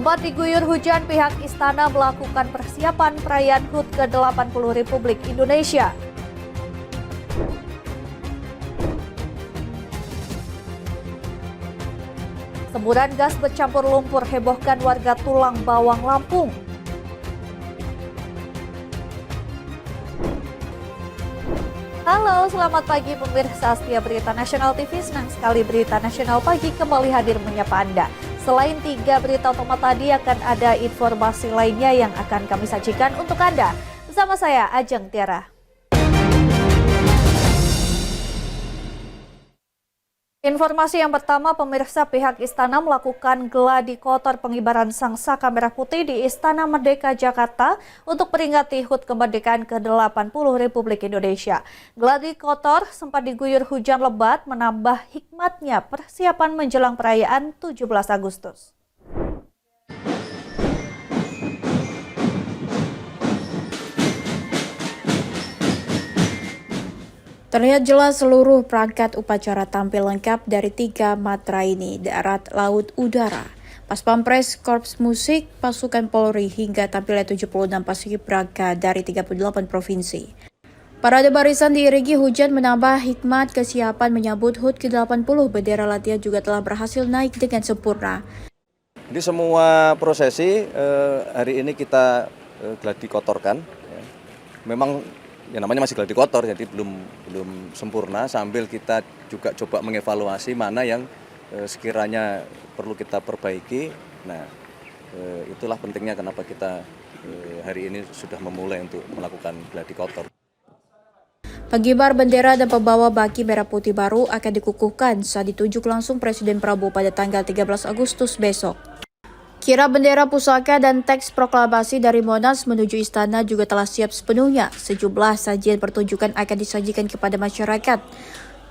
Sempat diguyur hujan, pihak istana melakukan persiapan perayaan HUT ke-80 Republik Indonesia. Semburan gas bercampur lumpur hebohkan warga Tulang Bawang, Lampung. Halo, selamat pagi pemirsa setia Berita Nasional TV. Senang sekali Berita Nasional Pagi kembali hadir menyapa Anda. Selain 3 berita utama tadi, akan ada informasi lainnya yang akan kami sajikan untuk Anda. Bersama saya, Ajeng Tiara. Informasi yang pertama, pemirsa, pihak istana melakukan gladi kotor pengibaran Sang Saka Merah Putih di Istana Merdeka Jakarta untuk peringati HUT kemerdekaan ke-80 Republik Indonesia. Gladi kotor sempat diguyur hujan lebat, menambah hikmatnya persiapan menjelang perayaan 17 Agustus. Terlihat jelas seluruh perangkat upacara tampil lengkap dari 3 matra ini, darat, laut, udara. Pas Pampres, Korps Musik, pasukan Polri hingga tampilnya 76 paskibraka dari 38 provinsi. Parade barisan diiringi hujan menambah hikmat kesiapan menyambut HUT ke-80. Bendera latihan juga telah berhasil naik dengan sempurna. Di semua prosesi hari ini kita gladi kotorkan. Memang ya namanya masih gladi kotor, jadi belum sempurna, sambil kita juga coba mengevaluasi mana yang sekiranya perlu kita perbaiki. Nah, itulah pentingnya kenapa kita hari ini sudah memulai untuk melakukan gladi kotor. Pengibar bendera dan pembawa baki merah putih baru akan dikukuhkan saat ditunjuk langsung Presiden Prabowo pada tanggal 13 Agustus besok. Kirap bendera, pusaka, dan teks proklamasi dari Monas menuju istana juga telah siap sepenuhnya. Sejumlah sajian pertunjukan akan disajikan kepada masyarakat.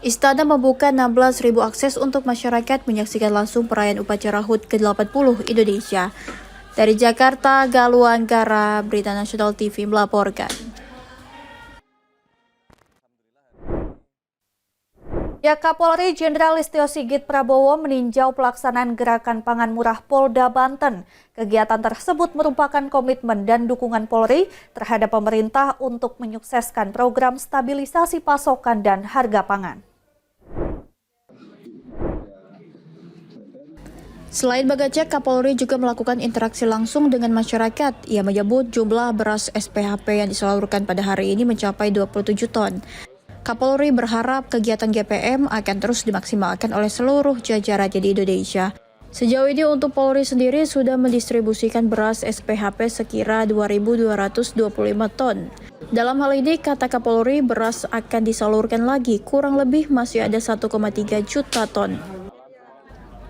Istana membuka 16.000 akses untuk masyarakat menyaksikan langsung perayaan upacara HUT ke-80 Indonesia. Dari Jakarta, Galuh Anggara, Berita Nasional TV melaporkan. Ya, Kapolri Jenderal Listio Sigit Prabowo meninjau pelaksanaan Gerakan Pangan Murah Polda Banten. Kegiatan tersebut merupakan komitmen dan dukungan Polri terhadap pemerintah untuk menyukseskan program stabilisasi pasokan dan harga pangan. Selain mengecek, Kapolri juga melakukan interaksi langsung dengan masyarakat. Ia menyebut jumlah beras SPHP yang disalurkan pada hari ini mencapai 27 ton. Kapolri berharap kegiatan GPM akan terus dimaksimalkan oleh seluruh jajaran di Indonesia. Sejauh ini untuk Polri sendiri sudah mendistribusikan beras SPHP sekira 2.225 ton. Dalam hal ini, kata Kapolri, beras akan disalurkan lagi, kurang lebih masih ada 1,3 juta ton.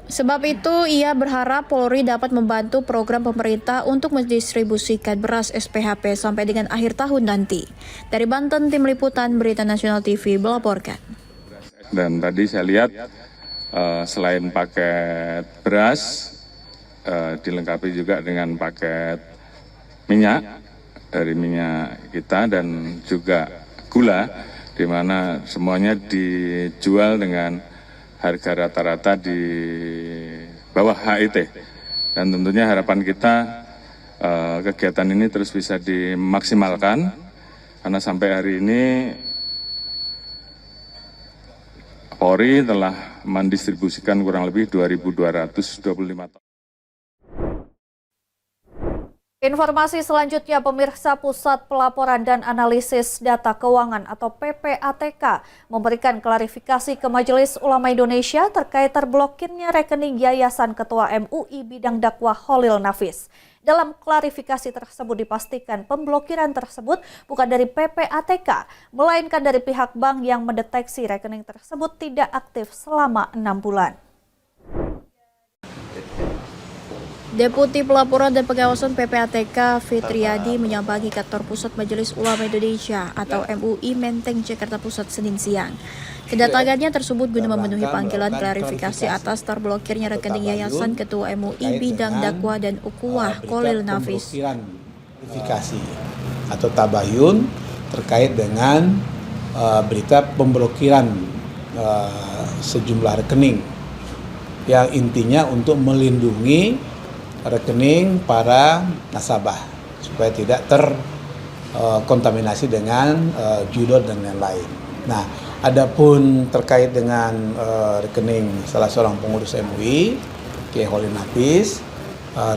Sebab itu, ia berharap Polri dapat membantu program pemerintah untuk mendistribusikan beras SPHP sampai dengan akhir tahun nanti. Dari Banten, Tim Liputan Berita Nasional TV melaporkan. Dan tadi saya lihat selain paket beras, dilengkapi juga dengan paket minyak dari minyak kita dan juga gula, di mana semuanya dijual dengan harga rata-rata di bawah HIT. Dan tentunya harapan kita kegiatan ini terus bisa dimaksimalkan, karena sampai hari ini Polri telah mendistribusikan kurang lebih 2.225 ton. Informasi selanjutnya, pemirsa, Pusat Pelaporan dan Analisis Data Keuangan atau PPATK memberikan klarifikasi ke Majelis Ulama Indonesia terkait terblokirnya rekening Yayasan Ketua MUI bidang dakwah Khalil Nafis. Dalam klarifikasi tersebut dipastikan pemblokiran tersebut bukan dari PPATK, melainkan dari pihak bank yang mendeteksi rekening tersebut tidak aktif selama 6 bulan. Deputi Pelaporan dan Pengawasan PPATK Fitriadi menyambangi kantor Pusat Majelis Ulama Indonesia atau MUI Menteng, Jakarta Pusat Senin siang. Kedatangannya tersebut guna memenuhi panggilan klarifikasi atas terblokirnya rekening Yayasan Ketua MUI bidang dakwah dan ukhuwah Khalil Nafis. Klarifikasi atau tabayun terkait dengan berita pemblokiran sejumlah rekening yang intinya untuk melindungi rekening para nasabah supaya tidak terkontaminasi dengan judul dan lain-lain. Nah, adapun terkait dengan rekening salah seorang pengurus MUI, Kiai Khalil Nafis,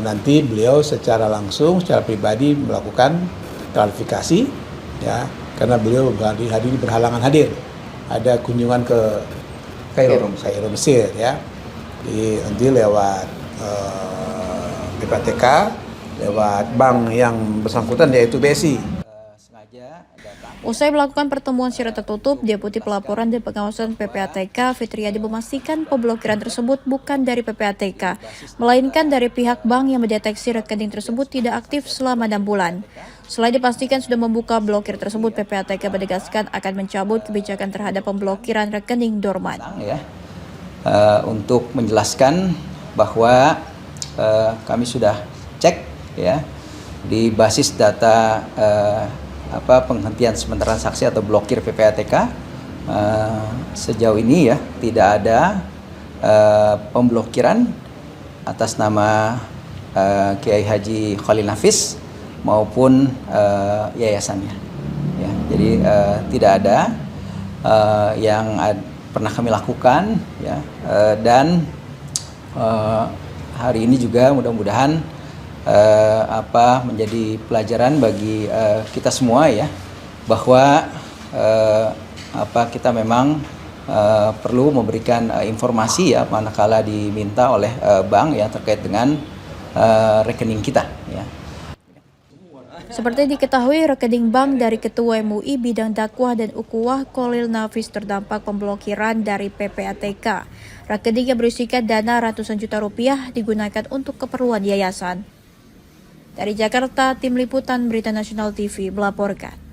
nanti beliau secara langsung, secara pribadi melakukan klarifikasi, ya, karena beliau berhalangan hadir. Ada kunjungan ke Kairo Mesir, ya. Nanti lewat PPATK, lewat bank yang bersangkutan yaitu BSI. Usai melakukan pertemuan secara tertutup, Deputi Pelaporan dan Pengawasan PPATK Fitriadi memastikan pemblokiran tersebut bukan dari PPATK, melainkan dari pihak bank yang mendeteksi rekening tersebut tidak aktif selama 6 bulan. Selain dipastikan sudah membuka blokir tersebut, PPATK menegaskan akan mencabut kebijakan terhadap pemblokiran rekening dorman. Untuk menjelaskan bahwa kami sudah cek, ya, di basis data penghentian sementara transaksi atau blokir PPATK, sejauh ini ya tidak ada pemblokiran atas nama Kiai Haji Khalil Nafis maupun yayasannya, ya. Jadi tidak ada yang pernah kami lakukan, ya, dan hari ini juga mudah-mudahan menjadi pelajaran bagi kita semua, ya, bahwa kita memang perlu memberikan informasi, ya, manakala diminta oleh bank, ya, terkait dengan rekening kita, ya. Seperti diketahui, rekening bank dari Ketua MUI bidang dakwah dan ukhuwah Khalil Nafis terdampak pemblokiran dari PPATK. Rekening yang berisikan dana ratusan juta rupiah digunakan untuk keperluan yayasan. Dari Jakarta, Tim Liputan Berita Nasional TV melaporkan.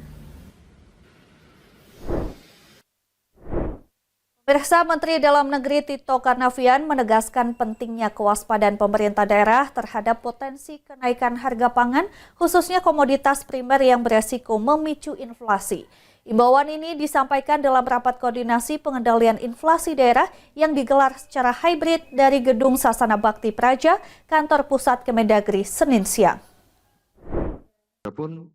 Pemirsa, Menteri Dalam Negeri Tito Karnavian menegaskan pentingnya kewaspadaan pemerintah daerah terhadap potensi kenaikan harga pangan, khususnya komoditas primer yang beresiko memicu inflasi. Imbauan ini disampaikan dalam rapat koordinasi pengendalian inflasi daerah yang digelar secara hybrid dari Gedung Sasana Bakti Praja, Kantor Pusat Kemendagri, Senin siang. Adapun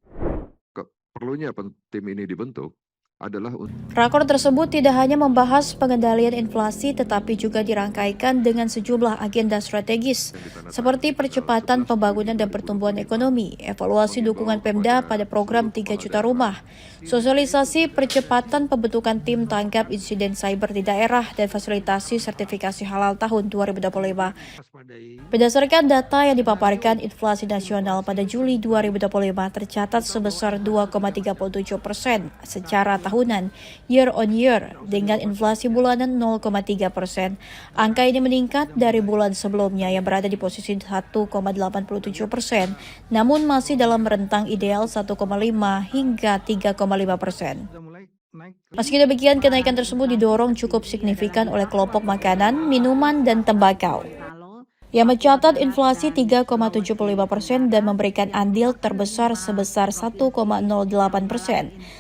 perlunya tim ini dibentuk adalah Rakor tersebut tidak hanya membahas pengendalian inflasi tetapi juga dirangkaikan dengan sejumlah agenda strategis seperti percepatan pembangunan dan pertumbuhan ekonomi, evaluasi dukungan Pemda pada program 3 juta rumah, sosialisasi percepatan pembentukan tim tanggap insiden cyber di daerah dan fasilitasi sertifikasi halal tahun 2025. Berdasarkan data yang dipaparkan, inflasi nasional pada Juli 2025 tercatat sebesar 2,37% secara tahunan year on year dengan inflasi bulanan 0,3%. Angka ini meningkat dari bulan sebelumnya yang berada di posisi 1,87%, namun masih dalam rentang ideal 1,5 hingga 3,5%. Meski demikian, kenaikan tersebut didorong cukup signifikan oleh kelompok makanan, minuman, dan tembakau yang mencatat inflasi 3,75% dan memberikan andil terbesar sebesar 1,08%.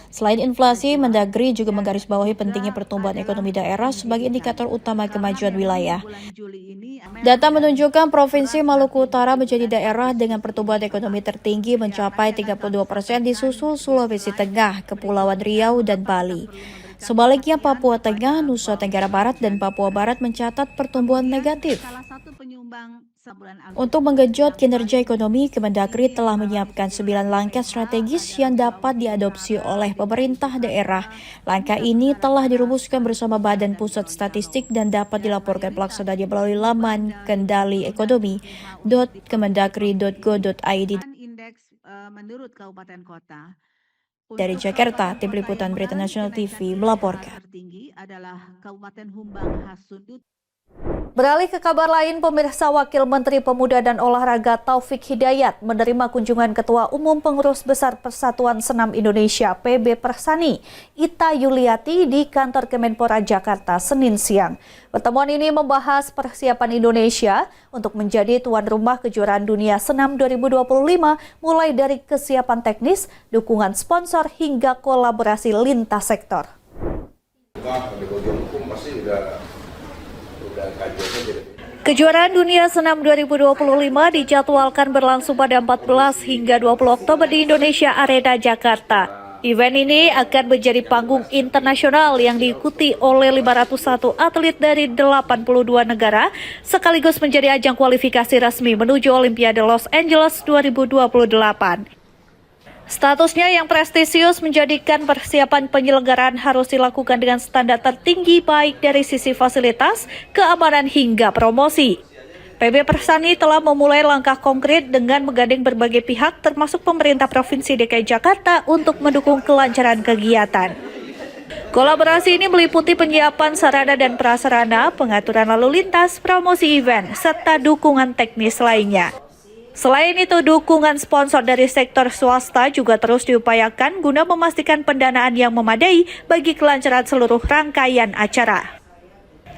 Selain inflasi, Mendagri juga menggarisbawahi pentingnya pertumbuhan ekonomi daerah sebagai indikator utama kemajuan wilayah. Data menunjukkan Provinsi Maluku Utara menjadi daerah dengan pertumbuhan ekonomi tertinggi mencapai 32%, disusul Sulawesi Tengah, Kepulauan Riau, dan Bali. Sebaliknya, Papua Tengah, Nusa Tenggara Barat, dan Papua Barat mencatat pertumbuhan negatif. Untuk menggenjot kinerja ekonomi, Kemendagri telah menyiapkan 9 langkah strategis yang dapat diadopsi oleh pemerintah daerah. Langkah ini telah dirumuskan bersama Badan Pusat Statistik dan dapat dilaporkan pelaksanaannya melalui laman kendaliekonomi.kemendagri.go.id. Dari Jakarta, Tim Liputan Berita Nasional TV melaporkan. Beralih ke kabar lain, pemirsa, Wakil Menteri Pemuda dan Olahraga Taufik Hidayat menerima kunjungan Ketua Umum Pengurus Besar Persatuan Senam Indonesia PB Persani, Ita Yuliati di kantor Kemenpora Jakarta Senin siang. Pertemuan ini membahas persiapan Indonesia untuk menjadi tuan rumah kejuaraan dunia senam 2025, mulai dari kesiapan teknis, dukungan sponsor hingga kolaborasi lintas sektor. Kejuaraan Dunia Senam 2025 dijadwalkan berlangsung pada 14 hingga 20 Oktober di Indonesia Arena, Jakarta. Event ini akan menjadi panggung internasional yang diikuti oleh 501 atlet dari 82 negara, sekaligus menjadi ajang kualifikasi resmi menuju Olimpiade Los Angeles 2028. Statusnya yang prestisius menjadikan persiapan penyelenggaraan harus dilakukan dengan standar tertinggi baik dari sisi fasilitas, keamanan hingga promosi. PB Persani telah memulai langkah konkret dengan menggandeng berbagai pihak termasuk pemerintah Provinsi DKI Jakarta untuk mendukung kelancaran kegiatan. Kolaborasi ini meliputi penyiapan sarana dan prasarana, pengaturan lalu lintas, promosi event, serta dukungan teknis lainnya. Selain itu, dukungan sponsor dari sektor swasta juga terus diupayakan guna memastikan pendanaan yang memadai bagi kelancaran seluruh rangkaian acara.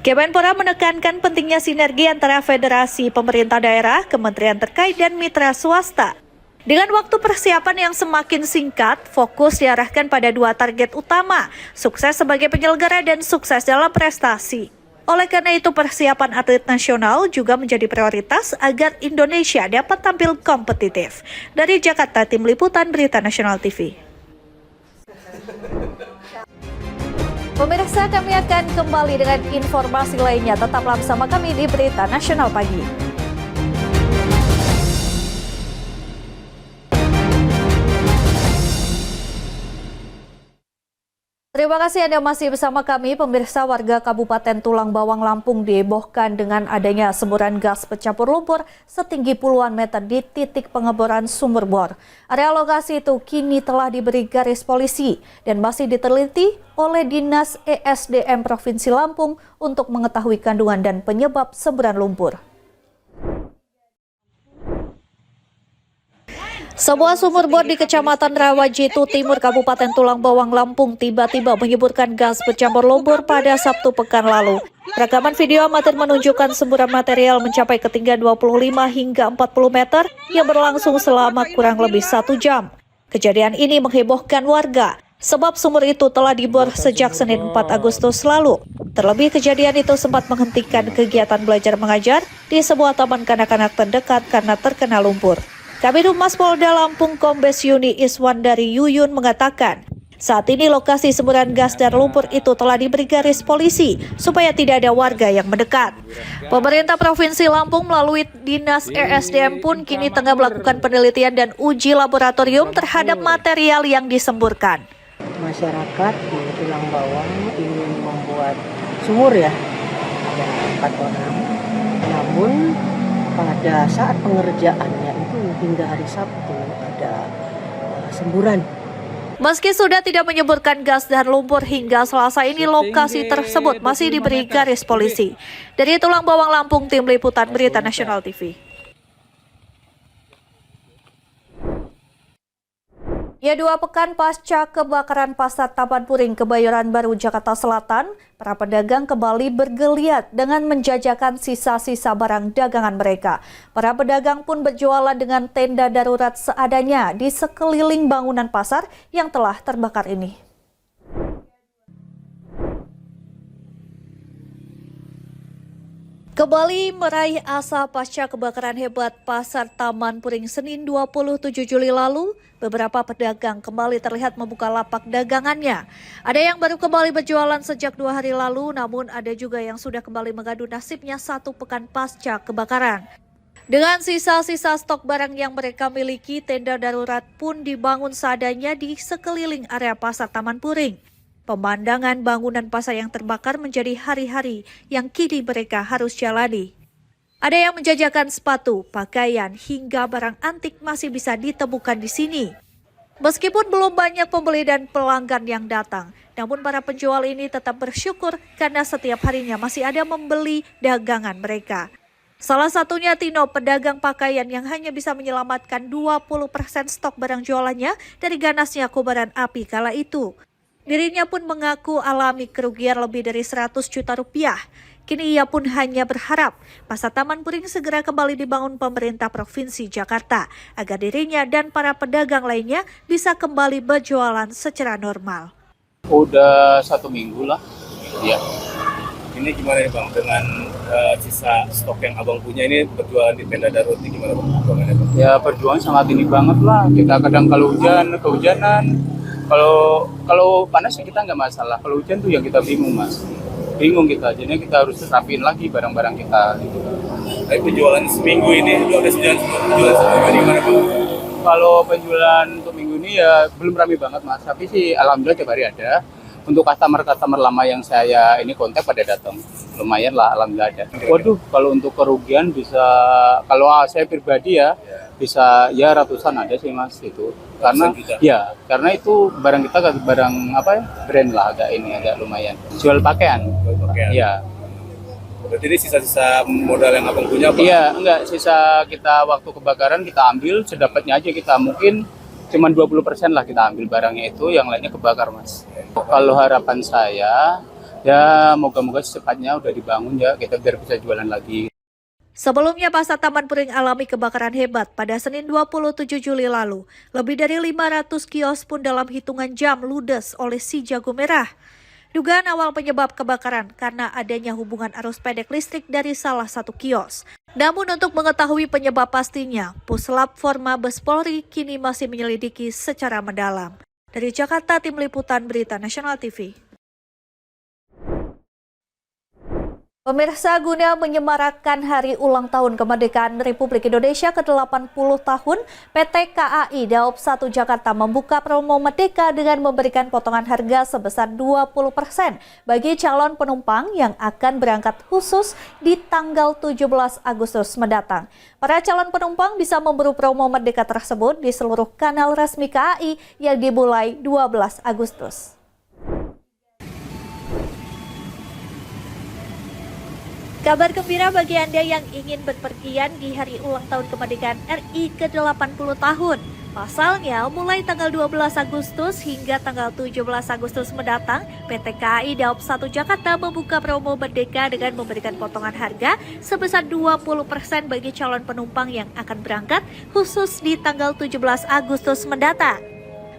Kemenpora menekankan pentingnya sinergi antara federasi, pemerintah daerah, kementerian terkait, dan mitra swasta. Dengan waktu persiapan yang semakin singkat, fokus diarahkan pada 2 target utama, sukses sebagai penyelenggara dan sukses dalam prestasi. Oleh karena itu, persiapan atlet nasional juga menjadi prioritas agar Indonesia dapat tampil kompetitif. Dari Jakarta, Tim Liputan Berita Nasional TV. Pemirsa, kami akan kembali dengan informasi lainnya. Tetaplah bersama kami di Berita Nasional Pagi. Terima kasih Anda masih bersama kami. Pemirsa, warga Kabupaten Tulang Bawang, Lampung dihebohkan dengan adanya semburan gas pencampur lumpur setinggi puluhan meter di titik pengeboran sumur bor. Area lokasi itu kini telah diberi garis polisi dan masih diteliti oleh Dinas ESDM Provinsi Lampung untuk mengetahui kandungan dan penyebab semburan lumpur. Sebuah sumur bor di Kecamatan Rawajitu Timur, Kabupaten Tulang Bawang, Lampung tiba-tiba menyemburkan gas pencampur lumpur pada Sabtu pekan lalu. Rekaman video amatir menunjukkan semburan material mencapai ketinggian 25 hingga 40 meter yang berlangsung selama kurang lebih 1 jam. Kejadian ini menghebohkan warga, sebab sumur itu telah dibor sejak Senin 4 Agustus lalu. Terlebih kejadian itu sempat menghentikan kegiatan belajar mengajar di sebuah taman kanak-kanak terdekat karena terkena lumpur. Kabid Humas Polda Lampung Kombes Yuni Iswandari Yuyun mengatakan, saat ini lokasi semburan gas dan lumpur itu telah diberi garis polisi supaya tidak ada warga yang mendekat. Pemerintah Provinsi Lampung melalui Dinas ESDM pun kini tengah melakukan penelitian dan uji laboratorium terhadap material yang disemburkan. Masyarakat di Tulang Bawang ingin membuat sumur ya, ada 4 orang. Namun pada saat pengerjaannya itu hingga hari Sabtu ada semburan. Meski sudah tidak menyemburkan gas dan lumpur hingga Selasa ini, lokasi tersebut masih diberi garis polisi. Dari Tulang Bawang, Lampung, Tim Liputan Berita Nasional TV. Ya, 2 pekan pasca kebakaran Pasar Taman Puring, Kebayoran Baru, Jakarta Selatan, para pedagang kembali bergeliat dengan menjajakan sisa-sisa barang dagangan mereka. Para pedagang pun berjualan dengan tenda darurat seadanya di sekeliling bangunan pasar yang telah terbakar ini. Kembali meraih asa pasca kebakaran hebat Pasar Taman Puring Senin 27 Juli lalu, beberapa pedagang kembali terlihat membuka lapak dagangannya. Ada yang baru kembali berjualan sejak 2 hari lalu, namun ada juga yang sudah kembali mengadu nasibnya 1 pekan pasca kebakaran. Dengan sisa-sisa stok barang yang mereka miliki, tenda darurat pun dibangun seadanya di sekeliling area Pasar Taman Puring. Pemandangan bangunan pasar yang terbakar menjadi hari-hari yang kini mereka harus jalani. Ada yang menjajakan sepatu, pakaian, hingga barang antik masih bisa ditemukan di sini. Meskipun belum banyak pembeli dan pelanggan yang datang, namun para penjual ini tetap bersyukur karena setiap harinya masih ada membeli dagangan mereka. Salah satunya Tino, pedagang pakaian yang hanya bisa menyelamatkan 20% stok barang jualannya dari ganasnya kobaran api kala itu. Dirinya pun mengaku alami kerugian lebih dari 100 juta rupiah. Kini ia pun hanya berharap Pasar Taman Puring segera kembali dibangun pemerintah Provinsi Jakarta agar dirinya dan para pedagang lainnya bisa kembali berjualan secara normal. Udah 1 minggu lah, ya. Ini gimana nih Bang dengan sisa stok yang abang punya ini berjualan di tenda darurat ini gimana bang? Perjuangannya, Bang? Ya perjuangan sangat ini banget lah. Kita kadang kalau kehujanan, kalau panas ya kita nggak masalah. Kalau hujan tuh yang kita bingung mas, bingung kita. Jadinya kita harus rapiin lagi barang-barang kita. Gitu. Tapi penjualan seminggu ini udah penjualan seminggu ini gimana bang? Kalau penjualan untuk minggu ini ya belum ramai banget mas. Tapi sih alhamdulillah tiap hari ada. Untuk customer lama yang saya ini kontak pada datang. Lumayan lah, alhamdulillah ada. Waduh, kalau untuk kerugian bisa, kalau saya pribadi ya, bisa ya ratusan ada sih mas itu. Karena ya, karena itu barang kita barang apa ya, brand lah agak lumayan. Jual pakaian. Ya. Berarti ini sisa-sisa modal yang abang punya apa? Iya, enggak, sisa kita waktu kebakaran kita ambil sedapatnya aja kita mungkin cuman 20% lah kita ambil barangnya itu, yang lainnya kebakar mas. Kalau harapan saya ya moga-moga secepatnya udah dibangun ya kita biar bisa jualan lagi. Sebelumnya, Pasar Taman Puring alami kebakaran hebat pada Senin 27 Juli lalu. Lebih dari 500 kios pun dalam hitungan jam ludes oleh si jago merah. Dugaan awal penyebab kebakaran karena adanya hubungan arus pendek listrik dari salah satu kios. Namun untuk mengetahui penyebab pastinya, Puslap Forma Mabes Polri kini masih menyelidiki secara mendalam. Dari Jakarta, Tim Liputan Berita Nasional TV. Pemirsa, guna menyemarakkan Hari Ulang Tahun Kemerdekaan Republik Indonesia ke-80 tahun, PT KAI Daop 1 Jakarta membuka promo Merdeka dengan memberikan potongan harga sebesar 20% bagi calon penumpang yang akan berangkat khusus di tanggal 17 Agustus mendatang. Para calon penumpang bisa memburu promo Merdeka tersebut di seluruh kanal resmi KAI yang dimulai 12 Agustus. Kabar gembira bagi Anda yang ingin berpergian di Hari Ulang Tahun Kemerdekaan RI ke-80 tahun. Pasalnya, mulai tanggal 12 Agustus hingga tanggal 17 Agustus mendatang, PT KAI Daop 1 Jakarta membuka promo Merdeka dengan memberikan potongan harga sebesar 20% bagi calon penumpang yang akan berangkat khusus di tanggal 17 Agustus mendatang.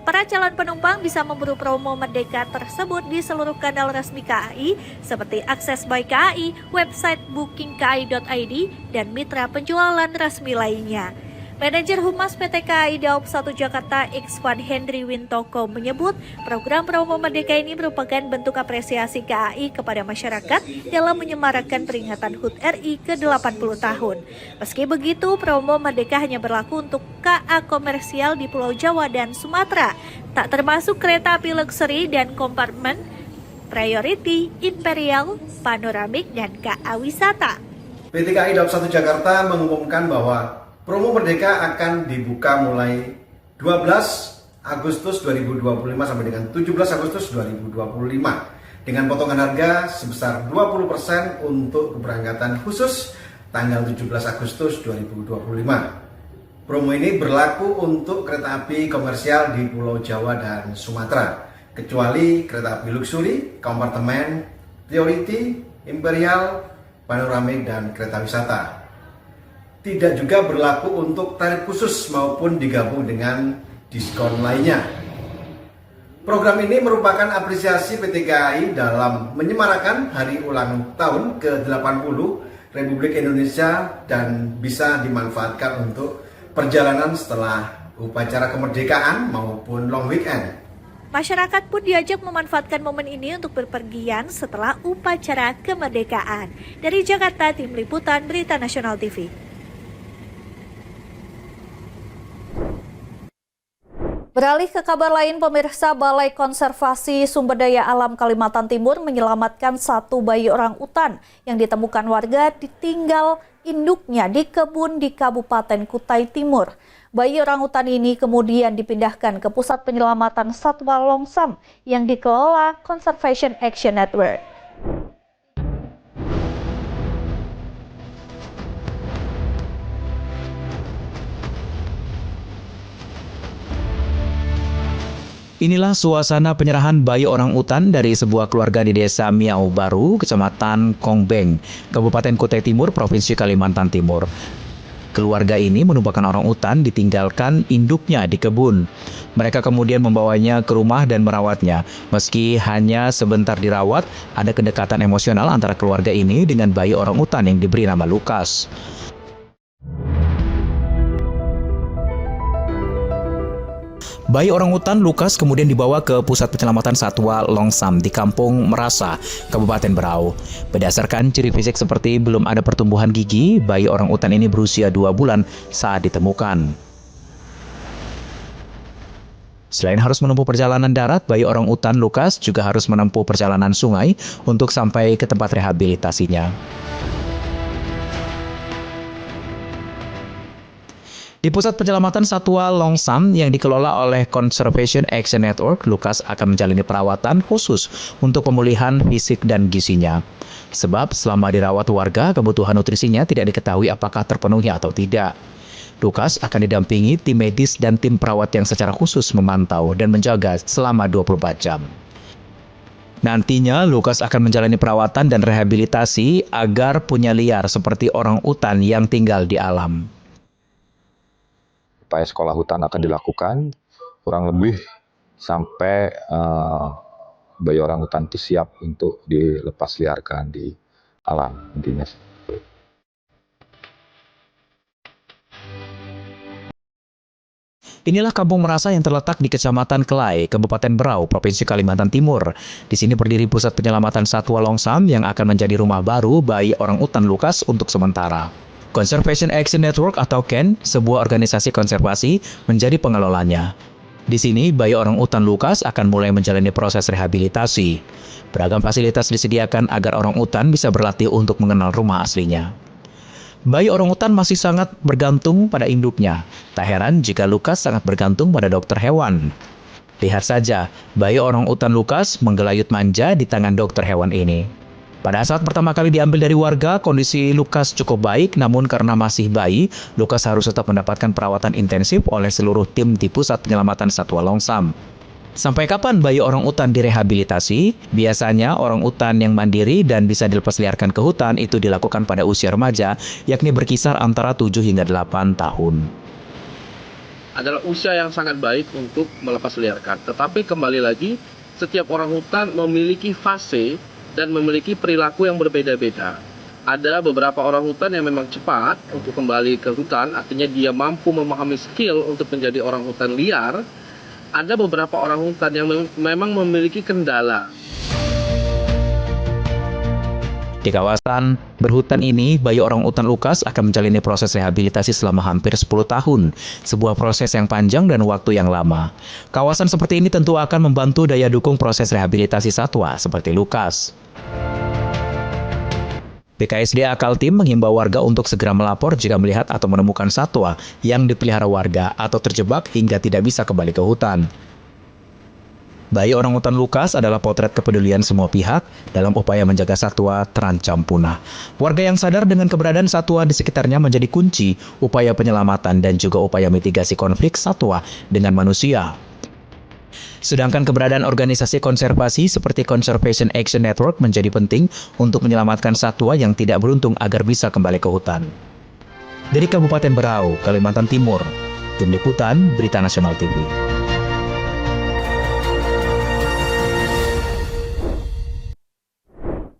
Para calon penumpang bisa memburu promo Merdeka tersebut di seluruh kanal resmi KAI seperti Akses by KAI, website bookingkai.id, dan mitra penjualan resmi lainnya. Manajer Humas PT KAI Daop 1 Jakarta Ikhwan Hendri Wintoko menyebut program promo Merdeka ini merupakan bentuk apresiasi KAI kepada masyarakat dalam menyemarakkan peringatan HUT RI ke-80 tahun. Meski begitu, promo Merdeka hanya berlaku untuk KA komersial di Pulau Jawa dan Sumatera, tak termasuk kereta api luxury dan kompartemen, priority, imperial, panoramik, dan KA wisata. PT KAI Daop 1 Jakarta mengumumkan bahwa promo Merdeka akan dibuka mulai 12 Agustus 2025 sampai dengan 17 Agustus 2025 dengan potongan harga sebesar 20% untuk keberangkatan khusus tanggal 17 Agustus 2025. Promo ini berlaku untuk kereta api komersial di Pulau Jawa dan Sumatera, kecuali kereta api luxury, kompartemen, priority, imperial, panoramik, dan kereta wisata. Tidak juga berlaku untuk tarif khusus maupun digabung dengan diskon lainnya. Program ini merupakan apresiasi PT KAI dalam menyemarakan Hari Ulang Tahun ke-80 Republik Indonesia dan bisa dimanfaatkan untuk perjalanan setelah upacara kemerdekaan maupun long weekend. Masyarakat pun diajak memanfaatkan momen ini untuk berpergian setelah upacara kemerdekaan. Dari Jakarta, Tim Liputan Berita Nasional TV. Beralih ke kabar lain, pemirsa, Balai Konservasi Sumber Daya Alam Kalimantan Timur menyelamatkan satu bayi orang utan yang ditemukan warga ditinggal induknya di kebun di Kabupaten Kutai Timur. Bayi orang utan ini kemudian dipindahkan ke Pusat Penyelamatan Satwa Longsam yang dikelola Conservation Action Network. Inilah suasana penyerahan bayi orang utan dari sebuah keluarga di Desa Miau Baru, Kecamatan Kongbeng, Kabupaten Kutai Timur, Provinsi Kalimantan Timur. Keluarga ini menumpahkan orangutan ditinggalkan induknya di kebun. Mereka kemudian membawanya ke rumah dan merawatnya. Meski hanya sebentar dirawat, ada kedekatan emosional antara keluarga ini dengan bayi orangutan yang diberi nama Lukas. Bayi orangutan Lukas kemudian dibawa ke Pusat Penyelamatan Satwa Longsam di Kampung Merasa, Kabupaten Berau. Berdasarkan ciri fisik seperti belum ada pertumbuhan gigi, bayi orangutan ini berusia 2 bulan saat ditemukan. Selain harus menempuh perjalanan darat, bayi orangutan Lukas juga harus menempuh perjalanan sungai untuk sampai ke tempat rehabilitasinya. Di Pusat Penyelamatan Satwa Longsam yang dikelola oleh Conservation Action Network, Lukas akan menjalani perawatan khusus untuk pemulihan fisik dan gizinya. Sebab selama dirawat warga, kebutuhan nutrisinya tidak diketahui apakah terpenuhi atau tidak. Lukas akan didampingi tim medis dan tim perawat yang secara khusus memantau dan menjaga selama 24 jam. Nantinya, Lukas akan menjalani perawatan dan rehabilitasi agar punya liar seperti orangutan yang tinggal di alam. Upaya sekolah hutan akan dilakukan kurang lebih sampai bayi orangutan itu siap untuk dilepas liarkan di alam intinya. Inilah Kampung Merasa yang terletak di Kecamatan Kelai, Kabupaten Berau, Provinsi Kalimantan Timur. Di sini berdiri Pusat Penyelamatan Satwa Longsam yang akan menjadi rumah baru bayi orangutan Lukas untuk sementara. Conservation Action Network atau CAN, sebuah organisasi konservasi, menjadi pengelolanya. Di sini, bayi orangutan Lukas akan mulai menjalani proses rehabilitasi. Beragam fasilitas disediakan agar orangutan bisa berlatih untuk mengenal rumah aslinya. Bayi orangutan masih sangat bergantung pada induknya. Tak heran jika Lukas sangat bergantung pada dokter hewan. Lihat saja, bayi orangutan Lukas menggelayut manja di tangan dokter hewan ini. Pada saat pertama kali diambil dari warga, kondisi Lukas cukup baik, namun karena masih bayi, Lukas harus tetap mendapatkan perawatan intensif oleh seluruh tim di Pusat Penyelamatan Satwa Longsam. Sampai kapan bayi orangutan direhabilitasi? Biasanya orangutan yang mandiri dan bisa dilepasliarkan ke hutan itu dilakukan pada usia remaja, yakni berkisar antara 7 hingga 8 tahun. Adalah usia yang sangat baik untuk melepasliarkan. Tetapi kembali lagi, setiap orangutan memiliki fase dan memiliki perilaku yang berbeda-beda. Ada beberapa orangutan yang memang cepat untuk kembali ke hutan, artinya dia mampu memahami skill untuk menjadi orangutan liar. Ada beberapa orangutan yang memang memiliki kendala. Di kawasan berhutan ini, bayi orangutan Lukas akan menjalani proses rehabilitasi selama hampir 10 tahun. Sebuah proses yang panjang dan waktu yang lama. Kawasan seperti ini tentu akan membantu daya dukung proses rehabilitasi satwa seperti Lukas. BKSDA Kaltim menghimbau warga untuk segera melapor jika melihat atau menemukan satwa yang dipelihara warga atau terjebak hingga tidak bisa kembali ke hutan. Bayi orangutan Lukas adalah potret kepedulian semua pihak dalam upaya menjaga satwa terancam punah. Warga yang sadar dengan keberadaan satwa di sekitarnya menjadi kunci upaya penyelamatan dan juga upaya mitigasi konflik satwa dengan manusia. Sedangkan keberadaan organisasi konservasi seperti Conservation Action Network menjadi penting untuk menyelamatkan satwa yang tidak beruntung agar bisa kembali ke hutan. Dari Kabupaten Berau, Kalimantan Timur, Tim Liputan Berita Nasional TV.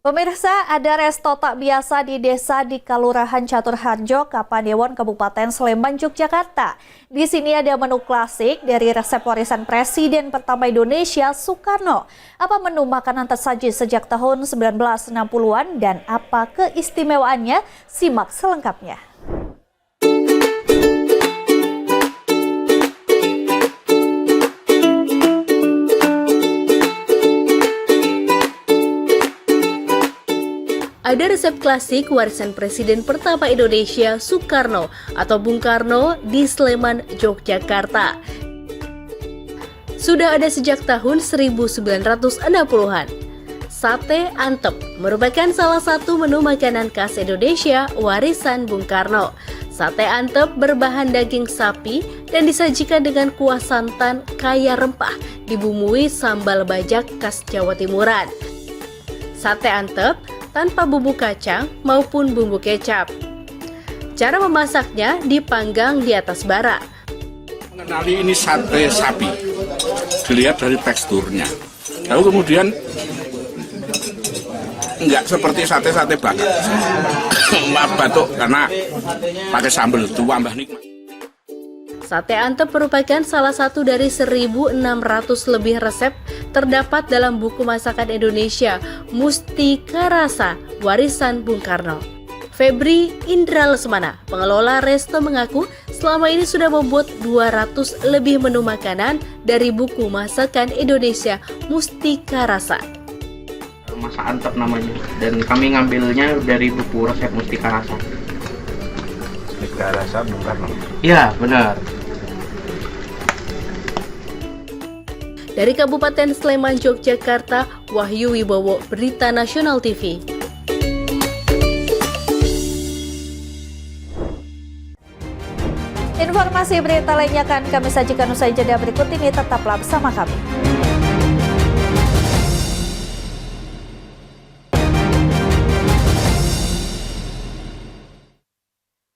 Pemirsa, ada resto tak biasa di desa di Kalurahan Caturharjo, Kapanewon, Kabupaten Sleman, Yogyakarta. Di sini ada menu klasik dari resep warisan Presiden pertama Indonesia, Soekarno. Apa menu makanan tersaji sejak tahun 1960-an dan apa keistimewaannya? Simak selengkapnya. Ada resep klasik warisan Presiden pertama Indonesia, Soekarno atau Bung Karno di Sleman, Yogyakarta. Sudah ada sejak tahun 1960-an. Sate antep merupakan salah satu menu makanan khas Indonesia warisan Bung Karno. Sate antep berbahan daging sapi dan disajikan dengan kuah santan kaya rempah, dibumbui sambal bajak khas Jawa Timuran. Sate antep tanpa bumbu kacang maupun bumbu kecap. Cara memasaknya dipanggang di atas bara. Mengenali ini sate sapi, dilihat dari teksturnya. Lalu kemudian enggak seperti sate-sate banget. Maaf batuk karena pakai sambal tambah nikmat. Sate Antep merupakan salah satu dari 1.600 lebih resep terdapat dalam buku masakan Indonesia Mustika Rasa Warisan Bung Karno. Febri Indra Lesmana, pengelola resto, mengaku selama ini sudah membuat 200 lebih menu makanan dari buku masakan Indonesia Mustika Rasa. Masak Antep namanya, dan kami ngambilnya dari buku resep Mustika Rasa. Mustika Rasa Bung Karno? Iya, benar. Dari Kabupaten Sleman, Yogyakarta, Wahyu Wibowo, Berita Nasional TV. Informasi berita lainnya akan kami sajikan usai jeda berikut ini, tetaplah bersama kami.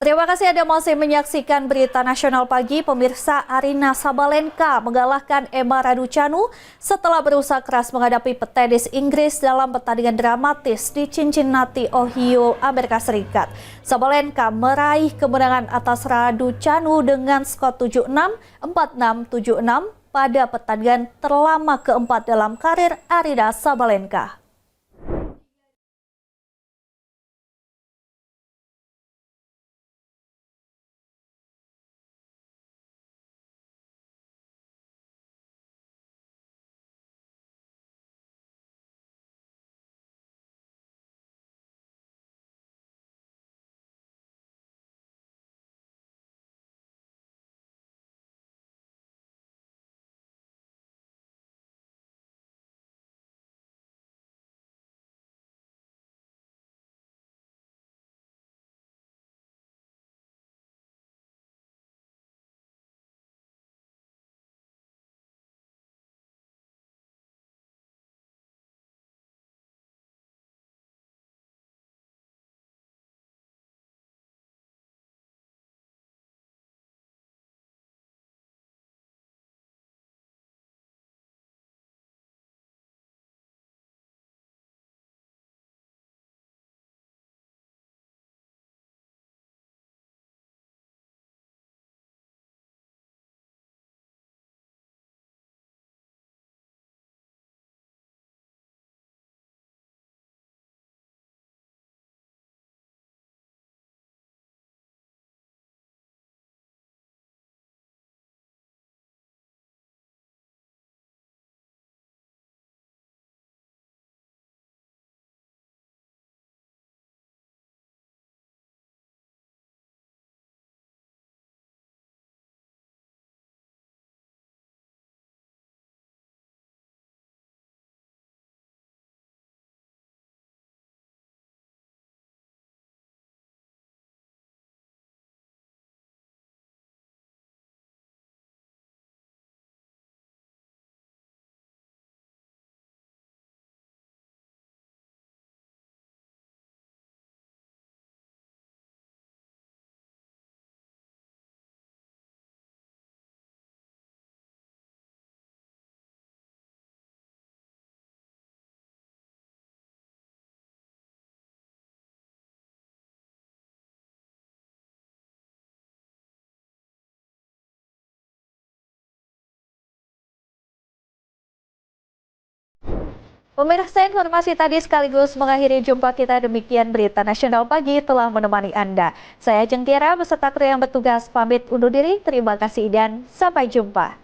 Terima kasih Anda masih menyaksikan Berita Nasional Pagi. Pemirsa, Aryna Sabalenka mengalahkan Emma Raducanu setelah berusaha keras menghadapi petenis Inggris dalam pertandingan dramatis di Cincinnati, Ohio, Amerika Serikat. Sabalenka meraih kemenangan atas Raducanu dengan skor 7-6, 4-6, 7-6 pada pertandingan terlama keempat dalam karir Aryna Sabalenka. Pemirsa, informasi tadi sekaligus mengakhiri jumpa kita. Demikian Berita Nasional Pagi telah menemani Anda. Saya Jengkira beserta kru yang bertugas pamit undur diri. Terima kasih dan sampai jumpa.